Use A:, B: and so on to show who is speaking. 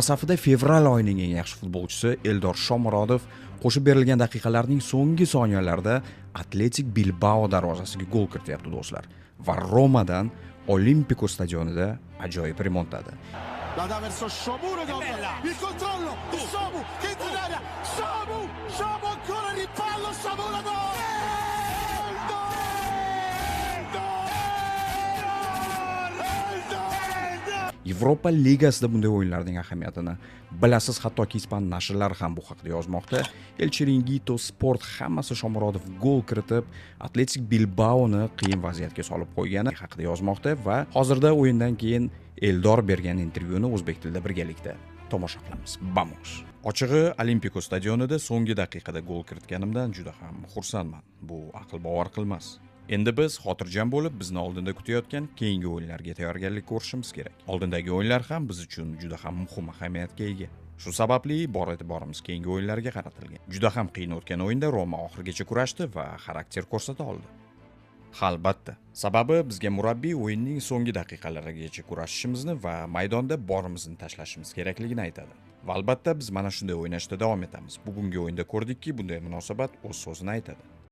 A: safida fevral oyining eng yaxshi futbolchisi Eldor Shomurodov qo'shib berilgan daqiqalarning so'nggi soniyalarida Atletik Bilbao darvozasiga gol kirityapti do'stlar va Romadan Olimpico stadionida ajoyib remontada.
B: La dà verso Shomurodov, il controllo di Shomu che entra in area, Shomu ancora il rimpallo, Shomurodov!
A: Yevropa Ligasida bunday o'yinlarning ahamiyatini bilasiz, hattoki ispan nashrlari ham bu haqida yozmoqda. El Chiringuito Sport hammasi Shomurodov gol kiritib, Atletik Bilbaoni qiyin vaziyatga solib qo'ygani haqida yozmoqda va hozirda o'yindan keyin Eldor bergan intervyuni o'zbek tilida birgalikda tomosha qilamiz. Vamos. Ochig'i, Olimpico stadionida so'nggi daqiqada gol kiritganimdan juda ham xursandman. Bu aql bovar qilmas. Endi biz xotirjam bo'lib, bizni oldinda kutayotgan keyingi o'yinlarga tayyorgarlik ko'rishimiz kerak. Oldindagi o'yinlar ham biz uchun juda ham muhim ahamiyatga ega. Shu sababli bor e'tiborimiz keyingi o'yinlarga qaratilgan. Juda ham qiyin o'tgan o'yinda Roma oxirigacha kurashdi va xarakter ko'rsata oldi. Albatta, sababi bizga murabbiy o'yinning so'nggi daqiqalarigacha kurashishimizni va maydonda borimizni tashlashimiz kerakligini aytadi. Va albatta biz mana shunday o'ynashda davom etamiz. Bugungi o'yinda ko'rdikki, bunday munosabat o'z so'zini aytadi.